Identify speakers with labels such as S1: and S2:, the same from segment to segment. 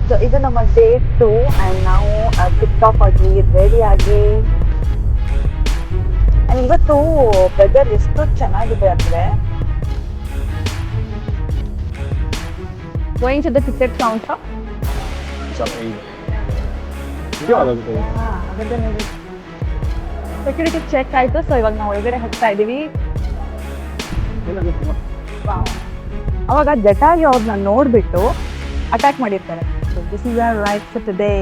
S1: So ಇದು ನಮ್ಮ day 2 and ನಾವು ಟಿಕ್ ಟಾಕ್ ಆಗಿ ರೆಡಿ ಆಗಿ ಆ್ಯಂಡ್ ಇವತ್ತು ವೆದರ್ ಎಷ್ಟು ಚೆನ್ನಾಗಿದೆ ಅಂದರೆ going to the ticket counter. Security check ಆಯಿತು. ಸೊ ಇವಾಗ ನಾವು ಒಳಗಡೆ ಹೋಗ್ತಾ ಇದ್ದೀವಿ. ಅವಾಗ ಜಟಾಗಿ ಅವ್ರನ್ನ ನೋಡಿಬಿಟ್ಟು ಅಟ್ಯಾಕ್ ಮಾಡಿರ್ತಾರೆ. So this is our ride for today.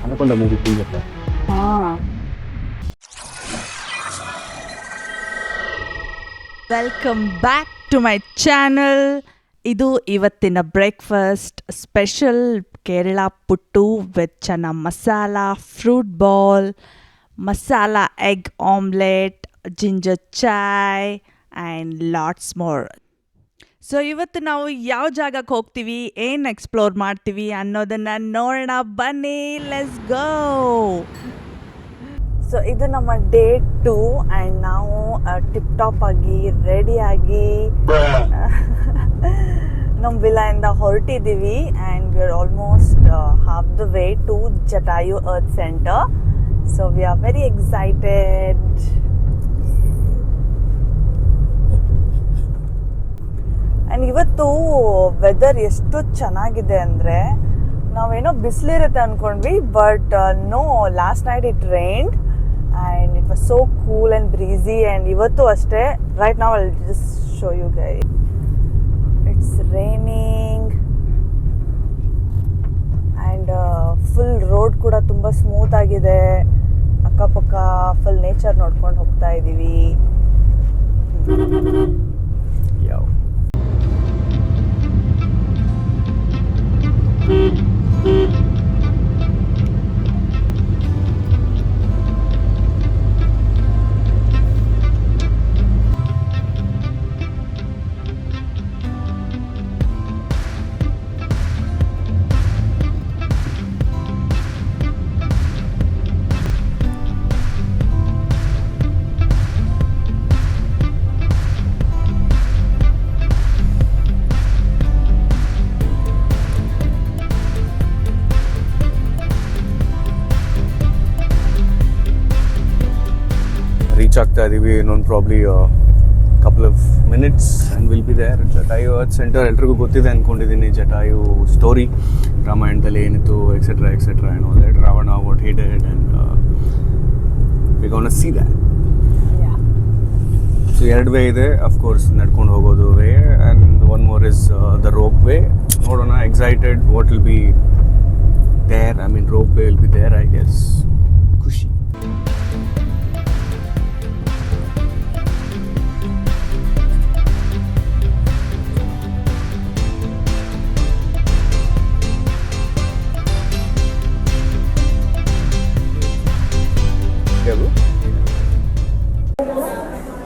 S2: Anaconda movie ಸಿಗುತ್ತೆ.
S3: Welcome back to my channel. ಇದು ಇವತ್ತಿನ breakfast special Kerala puttu with chana masala, fruit ball, masala egg omelette, ginger chai and lots more. So ಇವತ್ತು ನಾವು ಯಾವ ಜಾಗಕ್ಕೆ ಹೋಗ್ತೀವಿ, ಏನು ಎಕ್ಸ್ಪ್ಲೋರ್ ಮಾಡ್ತೀವಿ ಅನ್ನೋದನ್ನು ನೋಡೋಣ. ಬನ್ನಿ, ಲೆಟ್ಸ್ ಗೋ.
S1: ಸೊ ಇದು ನಮ್ಮ ಡೇ 2 ಆ್ಯಂಡ್ ನಾವು ಟಿಪ್ ಟಾಪ್ ಆಗಿ ರೆಡಿ ಆಗಿ ನಮ್ಮ ವಿಲಾಯಿಂದ ಹೊರಟಿದ್ದೀವಿ. And we are almost half the way to Jatayu earth centre. So we are very excited. And ಇವತ್ತು ವೆದರ್ ಎಷ್ಟು ಚೆನ್ನಾಗಿದೆ ಅಂದರೆ ನಾವೇನೋ ಬಿಸಿಲಿರುತ್ತೆ ಅಂದ್ಕೊಂಡ್ವಿ, but no, last night it rained and it was so cool and breezy. And ಇವತ್ತು ಅಷ್ಟೇ, right ನಾವು I just show you guy, it's raining and full road ಕೂಡ ತುಂಬ ಸ್ಮೂತ್ ಆಗಿದೆ. ಅಕ್ಕಪಕ್ಕ ಫುಲ್ ನೇಚರ್ ನೋಡ್ಕೊಂಡು ಹೋಗ್ತಾ ಇದ್ದೀವಿ.
S2: ಯಾವ ರೀಚ್ ಆಗ್ತಾ ಇದೀವಿ. ಇನ್ನೊಂದು probably couple of minutes and will be there. Jatayu earth centre ಎಲ್ರಿಗೂ ಗೊತ್ತಿದೆ ಅಂದ್ಕೊಂಡಿದ್ದೀನಿ. ಜಟಾಯು ಸ್ಟೋರಿ, ರಾಮಾಯಣದಲ್ಲಿ ಏನಿತ್ತು, etcetera etcetera and all that, Ravana what he did, and we gonna see that. So 2 way ಇದೆ, ಅಫ್ಕೋರ್ಸ್ ನಡ್ಕೊಂಡು ಹೋಗೋದು way and one more is the rope way. ನೋಡೋಣ, excited what will be there. I mean rope way will be there, I guess. ಖುಷಿ.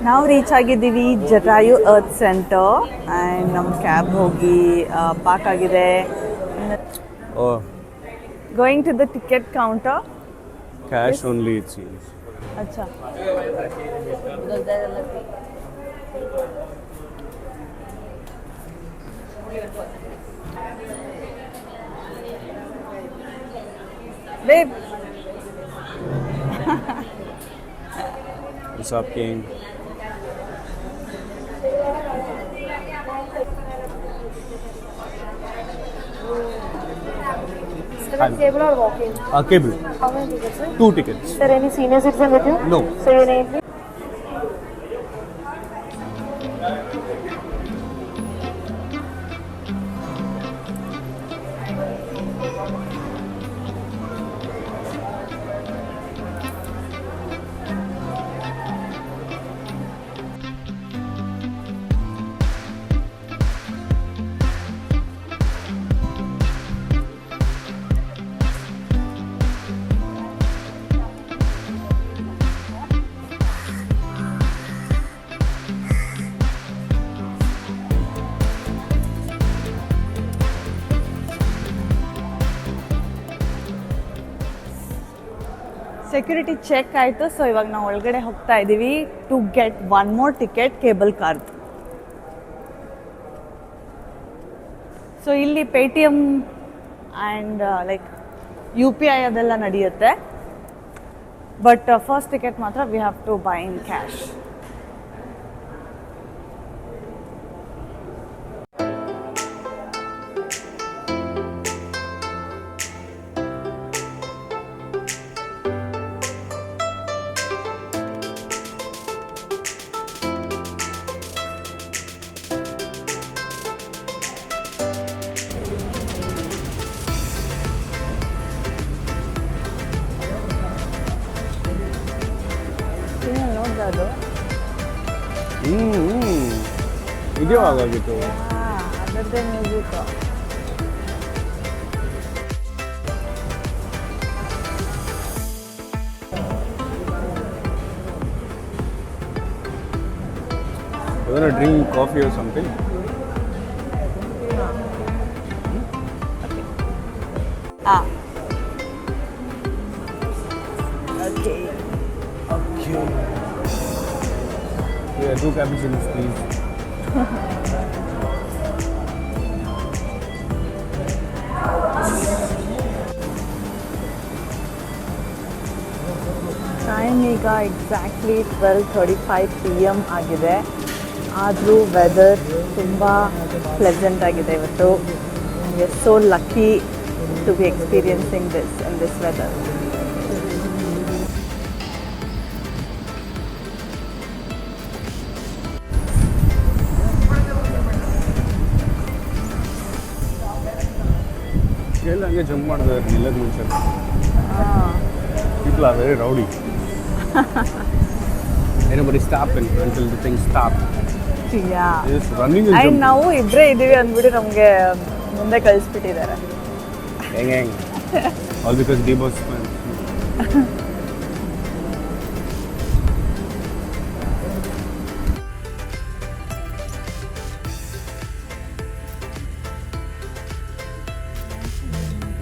S1: ನಾವು reach ಆಗಿದ್ದೀವಿ Jatayu earth centre and ನಮ್ಮ cab ಹೋಗಿ park ಆಗಿದೆ. Going to the ticket counter.
S2: Cash only it seems.
S1: ಅಚ್ಚಾ, babe.
S2: What's up, King?
S4: Table or walk-in?
S2: Cable.
S4: How many tickets, sir?
S2: 2 tickets.
S4: Sir, any senior citizen with you?
S2: No.
S4: So your name, please?
S1: Security check ಆಯಿತು. So ಇವಾಗ ನಾವು ಒಳಗಡೆ ಹೋಗ್ತಾ ಇದ್ದೀವಿ to get one more ticket cable card. So ಇಲ್ಲಿ Paytm and like UPI ಅದೆಲ್ಲ ನಡೆಯುತ್ತೆ. But first ticket ಮಾತ್ರ we have to buy in cash. ಅದು
S2: ಇದೆಯೋ ಆಗಾಗಿತ್ತು.
S1: ಅದರದ್ದೇ music.
S2: Drink coffee or something.
S1: Okay.
S2: Yeah, 2 cappuccinos, please.
S1: Time ಈಗ exactly 12:35 PM ಆಗಿದೆ. ಆದರೂ ವೆದರ್ ತುಂಬ ಪ್ಲೆಸೆಂಟ್ ಆಗಿದೆ ಇವತ್ತು. We are so lucky to B experiencing this in this weather.
S2: ಎಲ್ಲ ಹಂಗೆ ಜಂಪ್ ಮಾಡಿದ್ರೆ ನಿಲ್ಲದ ಮುಂಚೆ. People are very rowdy. Anybody stop until the thing stop. Just running and
S1: and
S2: jumping.
S1: ನಾವು ಇಬ್ಬರೇ ಇದ್ದೀವಿ ಅಂದ್ಬಿಟ್ಟು ನಮಗೆ ಮುಂದೆ ಕಳಿಸ್ಬಿಟ್ಟಿದ್ದಾರೆ.
S2: Hang. All because D-Boss fans.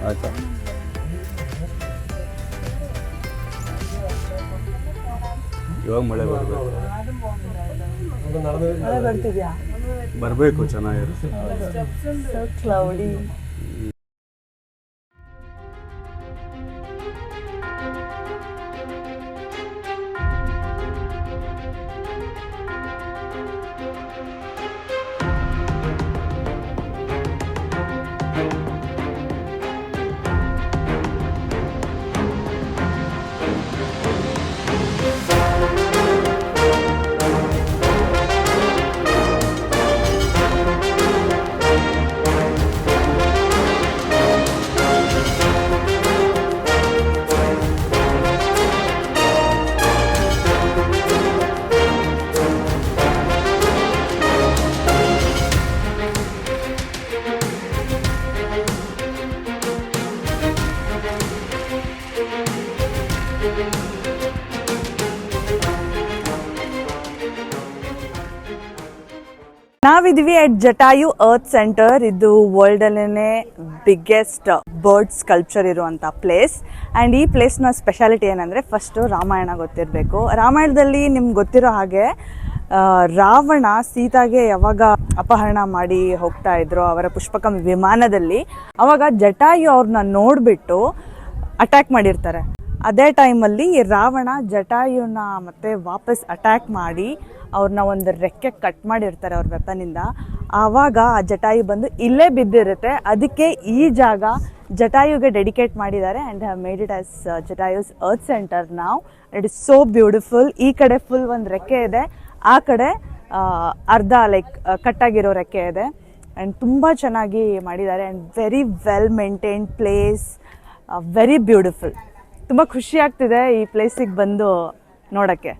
S2: ಆಯ್ತಾ? ಇವಾಗ ಮಳೆ ಬರಬೇಕು.
S1: ಮಳೆ ಬರ್ತಿದ್ಯಾ?
S2: ಬರಬೇಕು, ಚೆನ್ನಾಗಿರುತ್ತೆ.
S1: So cloudy. ನಾವಿದ್ದೀವಿ ಅಟ್ ಜಟಾಯು ಅರ್ತ್ ಸೆಂಟರ್. ಇದು ವರ್ಲ್ಡಲ್ಲೇ ಬಿಗ್ಗೆಸ್ಟ್ ಬರ್ಡ್ ಸ್ಕಲ್ಪ್ಚರ್ ಇರುವಂಥ ಪ್ಲೇಸ್. ಆ್ಯಂಡ್ ಈ ಪ್ಲೇಸ್ನ ಸ್ಪೆಷಾಲಿಟಿ ಏನಂದರೆ, ಫಸ್ಟು ರಾಮಾಯಣ ಗೊತ್ತಿರಬೇಕು. ರಾಮಾಯಣದಲ್ಲಿ ನಿಮ್ಗೆ ಗೊತ್ತಿರೋ ಹಾಗೆ ರಾವಣ ಸೀತಾಗೆ ಯಾವಾಗ ಅಪಹರಣ ಮಾಡಿ ಹೋಗ್ತಾ ಇದ್ರು ಅವರ ಪುಷ್ಪಕ ವಿಮಾನದಲ್ಲಿ, ಅವಾಗ ಜಟಾಯು ಅವ್ರನ್ನ ನೋಡಿಬಿಟ್ಟು ಅಟ್ಯಾಕ್ ಮಾಡಿರ್ತಾರೆ. ಅದೇ ಟೈಮಲ್ಲಿ ರಾವಣ ಜಟಾಯುನ ಮತ್ತೆ ವಾಪಸ್ ಅಟ್ಯಾಕ್ ಮಾಡಿ ಅವ್ರನ್ನ ಒಂದು ರೆಕ್ಕೆ ಕಟ್ ಮಾಡಿರ್ತಾರೆ ಅವ್ರ ವೆಪನಿಂದ. ಆವಾಗ ಆ ಜಟಾಯು ಬಂದು ಇಲ್ಲೇ ಬಿದ್ದಿರುತ್ತೆ. ಅದಕ್ಕೆ ಈ ಜಾಗ ಜಟಾಯುಗೆ ಡೆಡಿಕೇಟ್ ಮಾಡಿದ್ದಾರೆ and have made it as Jatayu's earth centre ನಾವ್. It is so beautiful. ಈ ಕಡೆ ಫುಲ್ ಒಂದು ರೆಕ್ಕೆ ಇದೆ, ಆ ಕಡೆ ಅರ್ಧ ಲೈಕ್ ಕಟ್ಟಾಗಿರೋ ರೆಕ್ಕೆ ಇದೆ. ಆ್ಯಂಡ್ ತುಂಬ ಚೆನ್ನಾಗಿ ಮಾಡಿದ್ದಾರೆ and very well maintained place, very beautiful. ತುಂಬ ಖುಷಿ ಆಗ್ತಿದೆ ಈ ಪ್ಲೇಸಿಗೆ ಬಂದು ನೋಡೋಕ್ಕೆ.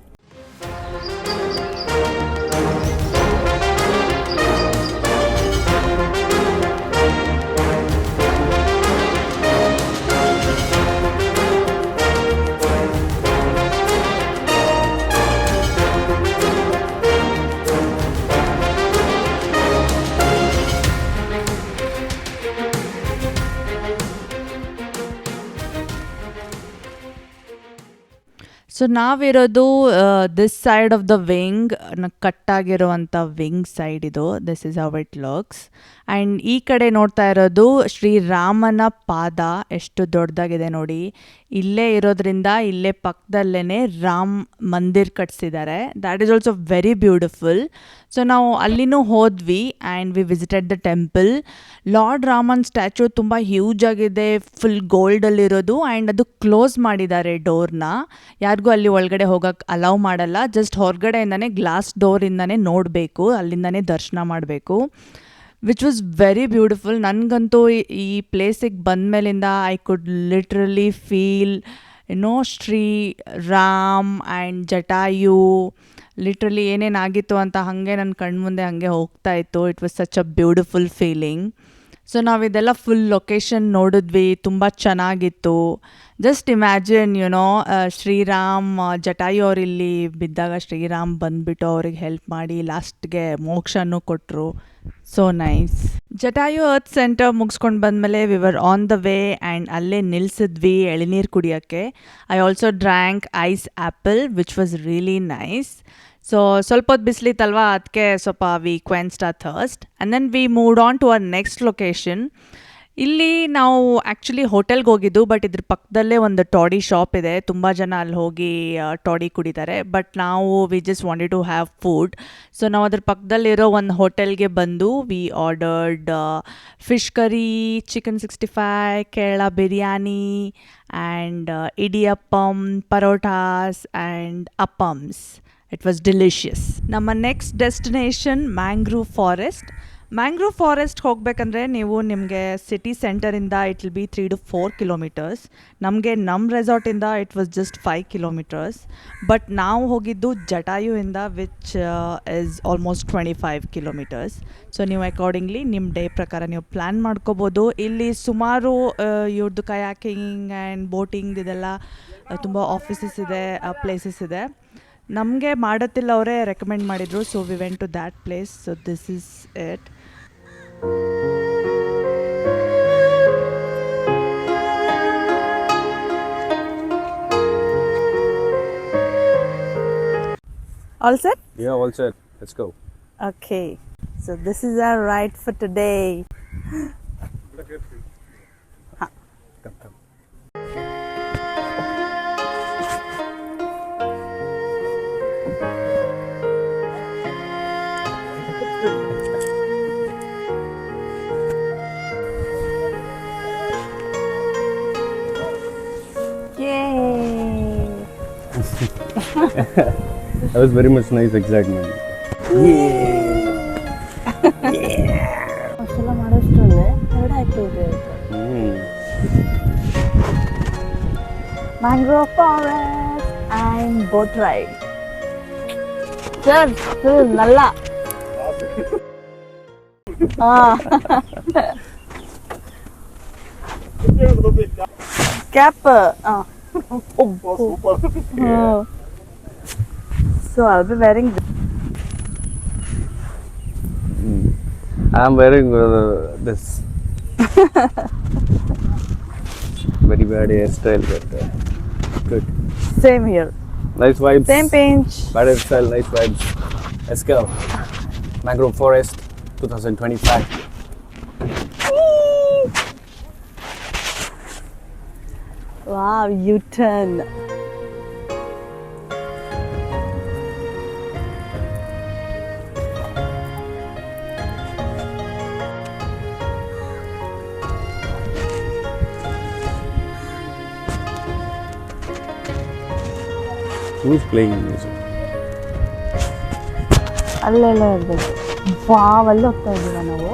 S3: ಸೊ ನಾವಿರೋದು this side of the wing, ಕಟ್ಟಾಗಿರುವಂಥ ವಿಂಗ್ ಸೈಡ್ ಇದು. This is how it looks. And ಈ ಕಡೆ ನೋಡ್ತಾ ಇರೋದು ಶ್ರೀರಾಮನ ಪಾದ ಎಷ್ಟು ದೊಡ್ಡದಾಗಿದೆ ನೋಡಿ. ಇಲ್ಲೇ ಇರೋದ್ರಿಂದ ಇಲ್ಲೇ ಪಕ್ಕದಲ್ಲೇ ರಾಮ್ ಮಂದಿರ್ ಕಟ್ಸಿದ್ದಾರೆ. That is also very beautiful. So ನಾವು ಅಲ್ಲಿನೂ ಹೋದ್ವಿ and we visited the temple. Lord ರಾಮನ್ ಸ್ಟ್ಯಾಚು ತುಂಬ ಹ್ಯೂಜ್ ಆಗಿದೆ, ಫುಲ್ ಗೋಲ್ಡಲ್ಲಿರೋದು. ಆ್ಯಂಡ್ ಅದು ಕ್ಲೋಸ್ ಮಾಡಿದ್ದಾರೆ ಡೋರ್ನ. ಯಾರಿಗೂ ಅಲ್ಲಿ ಒಳಗಡೆ ಹೋಗೋಕ್ಕೆ ಅಲೌ ಮಾಡಲ್ಲ. ಜಸ್ಟ್ ಹೊರಗಡೆಯಿಂದನೇ ಗ್ಲಾಸ್ ಡೋರಿಂದನೇ ನೋಡಬೇಕು, ಅಲ್ಲಿಂದನೇ ದರ್ಶನ ಮಾಡಬೇಕು. Which was very beautiful. ನನಗಂತೂ ಈ ಪ್ಲೇಸಿಗೆ ಬಂದಮೇಲಿಂದ I could literally feel Shri Ram and Jatayu literally ಏನೇನಾಗಿತ್ತು ಅಂತ ಹಾಗೆ ನನ್ನ ಕಣ್ಮುಂದೆ ಹಾಗೆ ಹೋಗ್ತಾ ಇತ್ತು. It was such a beautiful feeling. So ನಾವಿದೆಲ್ಲ ಫುಲ್ ಲೊಕೇಶನ್ ನೋಡಿದ್ವಿ, ತುಂಬ ಚೆನ್ನಾಗಿತ್ತು. ಜಸ್ಟ್ ಇಮ್ಯಾಜಿನ್ ಶ್ರೀರಾಮ್ ಜಟಾಯು ಅವ್ರು ಇಲ್ಲಿ ಬಿದ್ದಾಗ ಶ್ರೀರಾಮ್ ಬಂದುಬಿಟ್ಟು ಅವ್ರಿಗೆ ಹೆಲ್ಪ್ ಮಾಡಿ ಲಾಸ್ಟ್ಗೆ ಮೋಕ್ಷನೂ ಕೊಟ್ಟರು. So nice. Jatayu earth centre ಮುಗಿಸ್ಕೊಂಡು ಬಂದಮೇಲೆ we were on the way and ಅಲ್ಲೇ ನಿಲ್ಲಿಸಿದ್ವಿ ಎಳನೀರು ಕುಡಿಯೋಕ್ಕೆ. I also drank ice apple which was really nice. So ಸ್ವಲ್ಪ ಹೊತ್ತು ಬಿಸಿಲಿತ್ತಲ್ವ, ಅದಕ್ಕೆ ಸ್ವಲ್ಪ we quenched our thirst and then we moved on to our next location. ಇಲ್ಲಿ ನಾವು ಆ್ಯಕ್ಚುಲಿ ಹೋಟೆಲ್ಗೆ ಹೋಗಿದ್ದು, ಬಟ್ ಇದ್ರ ಪಕ್ಕದಲ್ಲೇ ಒಂದು ಟಾಡಿ ಶಾಪ್ ಇದೆ. ತುಂಬ ಜನ ಅಲ್ಲಿ ಹೋಗಿ ಟಾಡಿ ಕುಡಿತಾರೆ. ಬಟ್ ನಾವು we just wanted to have food. So ನಾವು ಅದ್ರ ಪಕ್ಕದಲ್ಲಿರೋ ಒಂದು ಹೋಟೆಲ್ಗೆ ಬಂದು we ordered fish curry, chicken 65, Kerala biryani and idiyappam, parottas and appams. It was delicious. ನಮ್ಮ next destination mangrove forest. Mangrove forest ಹೋಗಬೇಕಂದ್ರೆ ನಿಮಗೆ ಸಿಟಿ ಸೆಂಟರಿಂದ it will be 3 to 4 kilometers. ನಮಗೆ ನಮ್ಮ ರೆಸಾರ್ಟಿಂದ it was just 5 kilometers. But ನಾವು ಹೋಗಿದ್ದು ಜಟಾಯುವಿಂದ which is almost 25 kilometers. So ನೀವು ಅಕಾರ್ಡಿಂಗ್ಲಿ ನಿಮ್ಮ ಡೇ ಪ್ರಕಾರ ನೀವು ಪ್ಲ್ಯಾನ್ ಮಾಡ್ಕೋಬೋದು. ಇಲ್ಲಿ ಸುಮಾರು ಇವ್ರದ್ದು ಕಯಾಕಿಂಗ್ ಆ್ಯಂಡ್ ಬೋಟಿಂಗ್ ಇದೆಲ್ಲ ತುಂಬ ಆಫೀಸಸ್ ಇದೆ, ಪ್ಲೇಸಸ್ ಇದೆ. ನಮಗೆ ಮಾಡತ್ತಿಲ್ಲ ಅವರೇ ರೆಕಮೆಂಡ್ ಮಾಡಿದರು. So we went to that place. So this is it.
S1: All set?
S2: Yeah, all set. Let's go.
S1: Okay. So this is our ride for today.
S2: Come.
S1: Yay!
S2: That was very much nice excitement.
S1: ಅಷ್ಟೆಲ್ಲ ಮಾಡೋಷ್ಟರಲ್ಲೇ 2 activity ಆಯಿತು. Mangrove forest and boat ride. Sir ನಲ್ಲ cap. So I'll be wearing this.
S2: I'm wearing this. Very bad hairstyle, but good.
S1: Same here.
S2: Nice vibes.
S1: Same pinch.
S2: Bad hairstyle, nice vibes. Let's go. Mangrove Forest 2025.
S1: Wow, U-turn.
S2: Who's playing music?
S1: ಅಲ್ಲೆಲ್ಲ ಇರ್ಬೇಕು. Wow, ಅಲ್ಲಿ ಹೋಗ್ತಾ ಇದ್ದೀವ ನಾವು.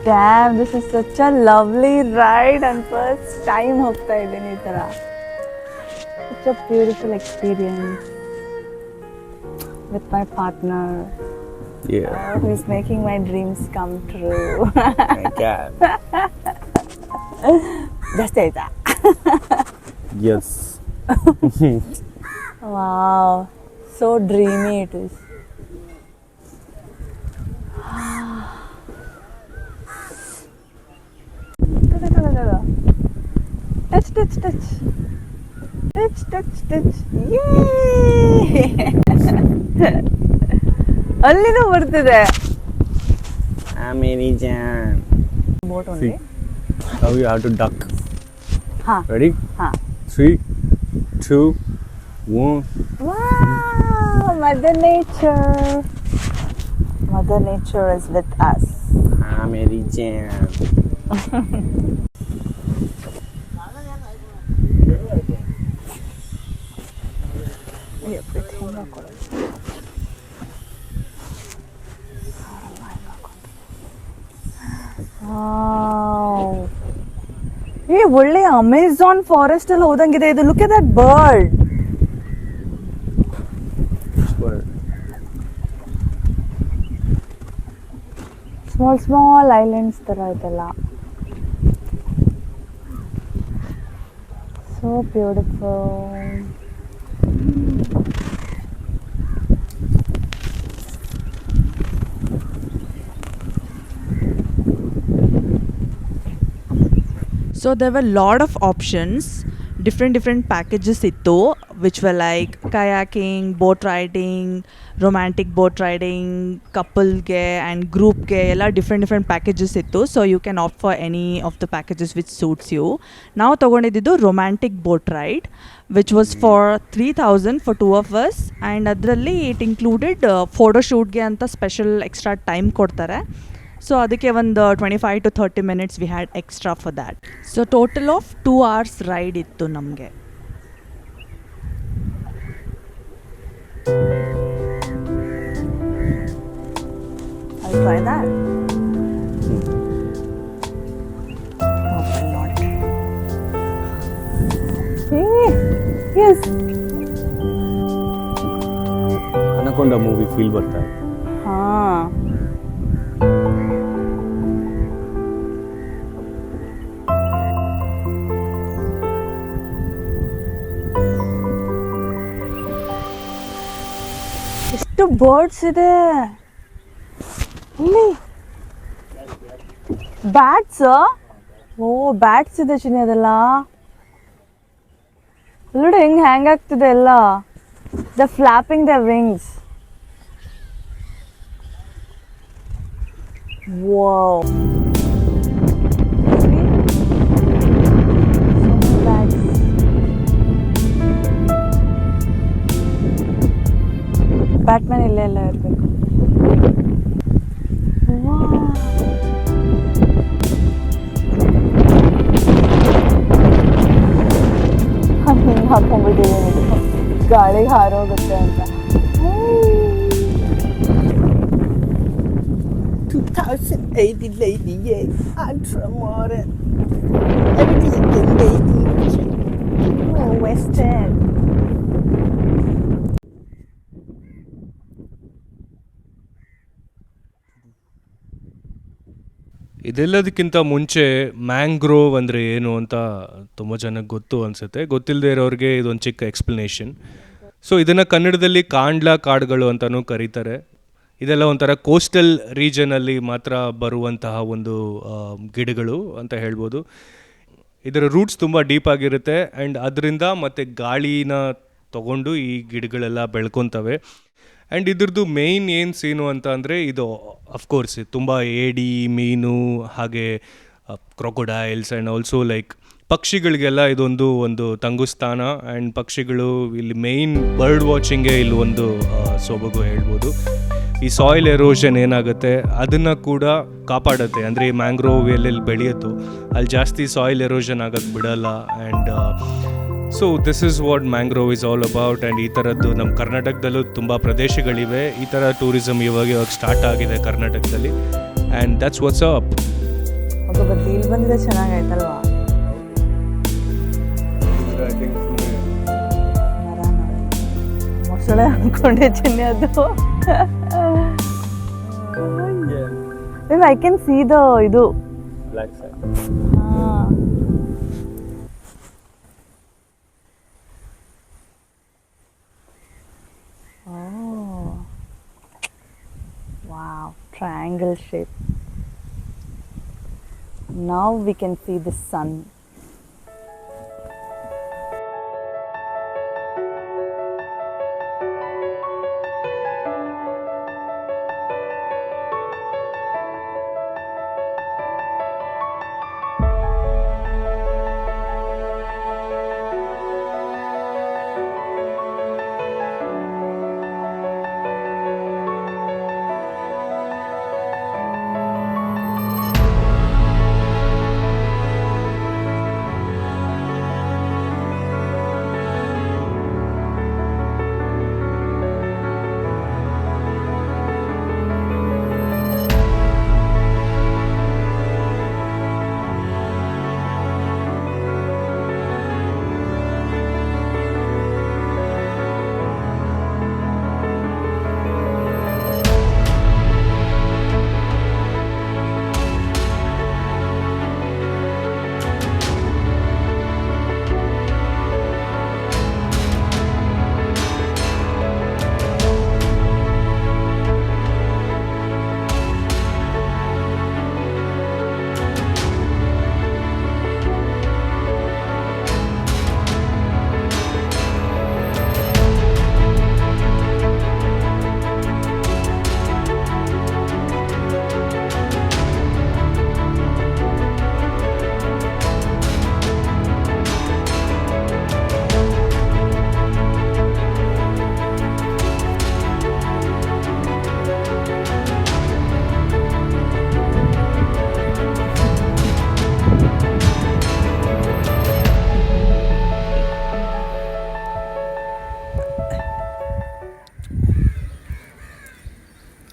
S1: Damn, this is such a lovely ride and first time ಹೋಗ್ತಾ ಇದ್ದೀನಿ ಈ ಥರ. Such a beautiful experience with my partner.
S2: Yeah.
S1: Who is making my dreams come true.
S2: My God.
S1: ಜಾಸ್ತಿ ಆಯ್ತಾ?
S2: Yes.
S1: Wow, so dreamy it is. Touch. ಅಲ್ಲಿನೂ ಬರ್ತಿದೆ
S2: American.
S1: Boat only.
S2: Now you have to duck.
S1: ಹಾ
S2: Ready?
S1: ಹಾ.
S2: 3, 2, 1.
S1: Wow, Mother Nature. Mother Nature is with us.
S2: American.
S1: ಏ ಒಳ್ಳೆ Amazon forest ಅಲ್ಲಿ ಹೋದಂಗಿದೆ ಇದು. Look at that bird. Small small islands ತರ ಇದೆಲ್ಲ. So beautiful.
S3: So there were a lot of options, different packages ittu, which were like kayaking, boat riding, romantic boat riding, couple ge and group ge, ella different packages ittu. So you can opt for any of the packages which suits you. Now tagondiddu romantic boat ride, which was for 3,000 for 2 of us, and adralli it included photo shoot ge anta special extra time ಕೊಡ್ತಾರೆ. So ಅದಕ್ಕೆ ಒಂದು 25 to 30 minutes we had extra for that. So total of 2 hours ride ಇತ್ತು ನಮಗೆ.
S1: I'll try that. Probably not. Hey, yes.
S2: Anaconda movie feel ಬರ್ತಾ ಇದೆ.
S1: ಹಾ. ಎಷ್ಟು birds ಇದೆ ಇಲ್ಲಿ. ಬ್ಯಾಟ್ಸ್. ಓ ಬ್ಯಾಟ್ಸ್ ಇದೆ ಚಿನಿ ಅದೆಲ್ಲ. ನೋಡಿ ಹೆಂಗ್ ಹ್ಯಾಂಗ್ ಆಗ್ತಿದೆ ಎಲ್ಲ. The flapping the wings. Wow. Batman ಇಲ್ಲೇ ಎಲ್ಲ ಇರಬೇಕು. ಹಿಂಗೆ ಹಾಕೊಂಡ್ಬಿಟ್ಟಿದ್ದೀನಿ ಗಾಳಿಗೆ ಹಾರೋಗುತ್ತೆ ಅಂತ. 2080 lady, yeah, ultra modern. Everything lady. Western.
S5: ಇದೆಲ್ಲದಕ್ಕಿಂತ ಮುಂಚೆ ಮ್ಯಾಂಗ್ರೋವ್ ಅಂದರೆ ಏನು ಅಂತ ತುಂಬ ಜನಕ್ಕೆ ಗೊತ್ತು ಅನಿಸುತ್ತೆ. ಗೊತ್ತಿಲ್ಲದೆ ಇರೋರಿಗೆ ಇದೊಂದು ಚಿಕ್ಕ ಎಕ್ಸ್ಪ್ಲನೇಷನ್. ಸೊ ಇದನ್ನು ಕನ್ನಡದಲ್ಲಿ ಕಾಂಡ್ಲ ಕಾಡುಗಳು ಅಂತಲೂ ಕರೀತಾರೆ. ಇದೆಲ್ಲ ಒಂಥರ ಕೋಸ್ಟಲ್ ರೀಜನಲ್ಲಿ ಮಾತ್ರ ಬರುವಂತಹ ಒಂದು ಗಿಡಗಳು ಅಂತ ಹೇಳ್ಬೋದು. ಇದರ ರೂಟ್ಸ್ ತುಂಬ ಡೀಪ್ ಆಗಿರುತ್ತೆ ಆ್ಯಂಡ್ ಅದರಿಂದ ಮತ್ತು ಗಾಳಿನ ತಗೊಂಡು ಈ ಗಿಡಗಳೆಲ್ಲ ಬೆಳ್ಕೊತವೆ. ಆ್ಯಂಡ್ ಇದ್ರದ್ದು ಮೇಯ್ನ್ ಏನು ಸೀನು ಅಂತ ಅಂದರೆ ಇದು ಅಫ್ಕೋರ್ಸ್ ತುಂಬ ಏಡಿ, ಮೀನು, ಹಾಗೆ ಕ್ರೊಕೊಡೈಲ್ಸ್ ಆ್ಯಂಡ್ ಆಲ್ಸೋ ಲೈಕ್ ಪಕ್ಷಿಗಳಿಗೆಲ್ಲ ಇದೊಂದು ಒಂದು ತಂಗುಸ್ಥಾನ. ಆ್ಯಂಡ್ ಪಕ್ಷಿಗಳು ಇಲ್ಲಿ ಮೇಯ್ನ್ ಬರ್ಡ್ ವಾಚಿಂಗೇ ಇಲ್ಲಿ ಒಂದು ಸೊಬಗು ಹೇಳ್ಬೋದು. ಈ ಸಾಯಿಲ್ ಎರೋಷನ್ ಏನಾಗುತ್ತೆ ಅದನ್ನು ಕೂಡ ಕಾಪಾಡುತ್ತೆ. ಅಂದರೆ ಈ ಮ್ಯಾಂಗ್ರೋವ್ ಎಲ್ಲೆಲ್ಲಿ ಬೆಳೆಯುತ್ತೋ ಅಲ್ಲಿ ಜಾಸ್ತಿ ಸಾಯಿಲ್ ಎರೋಷನ್ ಆಗೋಕ್ಕೆ ಬಿಡಲ್ಲ. And so this is what mangrove is all about. And ಈ ಥರದ್ದು ನಮ್ಮ ಕರ್ನಾಟಕದಲ್ಲೂ ತುಂಬ ಪ್ರದೇಶಗಳಿವೆ. ಈ ಥರ ಟೂರಿಸಮ್ ಇವಾಗ ಸ್ಟಾರ್ಟ್ ಆಗಿದೆ ಕರ್ನಾಟಕದಲ್ಲಿ. And that's what's up.
S1: ಇಲ್ಲಿ ಬಂದಿದೆ ಚೆನ್ನಾಗಾಯ್ತಲ್ವಾ. ಮೊಸಳೆ ಅನ್ಕೊಂಡೆ ಚಿನ್ನಿ ಅದು. ಐ ಕ್ಯಾನ್ ಸಿ ದ ಇದು. Wow, triangle shape. Now we can see the sun.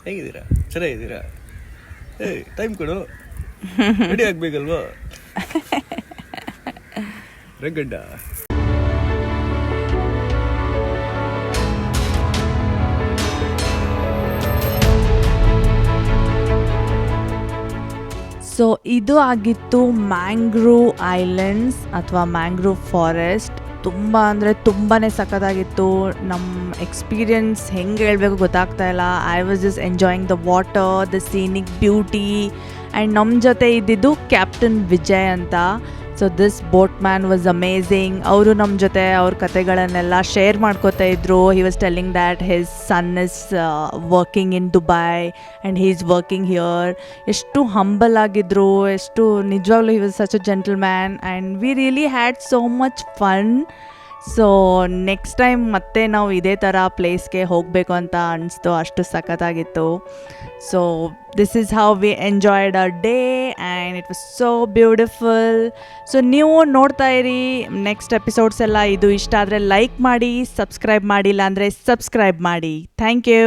S2: ಹೇಗಿದ್ದೀರಾ? ಚೆನ್ನಾಗಿದ್ದೀರಾ? ಟೈಮ್ ಕೊಡು, ರೆಡಿ ಆಗ್ಬೇಕಲ್ವಾ ರಂಗಡ್ಡ.
S3: ಸೊ ಇದು ಆಗಿತ್ತು ಮ್ಯಾಂಗ್ರೋವ್ ಐಲ್ಯಾಂಡ್ಸ್ ಅಥವಾ ಮ್ಯಾಂಗ್ರೋವ್ ಫಾರೆಸ್ಟ್. ತುಂಬ ಅಂದರೆ ತುಂಬಾ ಸಖತ್ತಾಗಿತ್ತು. ನಮ್ಮ ಎಕ್ಸ್ಪೀರಿಯನ್ಸ್ ಹೆಂಗೆ ಹೇಳಬೇಕು ಗೊತ್ತಾಗ್ತಾ ಇಲ್ಲ. I was just enjoying the water, the scenic beauty. And ನಮ್ಮ ಜೊತೆ ಇದ್ದಿದ್ದು ಕ್ಯಾಪ್ಟನ್ ವಿಜಯ್ ಅಂತ. So this boat man was amazing. ಅವರು ನಮ್ಮ ಜೊತೆ ಅವ್ರ ಕತೆಗಳನ್ನೆಲ್ಲ ಶೇರ್ ಮಾಡ್ಕೋತಾ ಇದ್ರು. He was telling that his son is working in Dubai and he is working here. ಎಷ್ಟು ಹಂಬಲ್ ಆಗಿದ್ರು, ಎಷ್ಟು ನಿಜವಾಗ್ಲೂ he was such a gentle man and we really had so much fun. So next time ಮತ್ತೆ ನಾವು ಇದೇ ಥರ ಪ್ಲೇಸ್ಗೆ ಹೋಗಬೇಕು ಅಂತ ಅನಿಸ್ತು, ಅಷ್ಟು ಸಖತ್ತಾಗಿತ್ತು. So this is how we enjoyed our day and it was so beautiful. So ನೀವು ನೋಡ್ತಾ ಇರಿ ನೆಕ್ಸ್ಟ್ ಎಪಿಸೋಡ್ಸ್ ಎಲ್ಲ. ಇದು ಇಷ್ಟ ಆದರೆ ಲೈಕ್ ಮಾಡಿ, ಸಬ್ಸ್ಕ್ರೈಬ್ ಮಾಡಿಲ್ಲ ಅಂದರೆ ಸಬ್ಸ್ಕ್ರೈಬ್ ಮಾಡಿ. Thank you.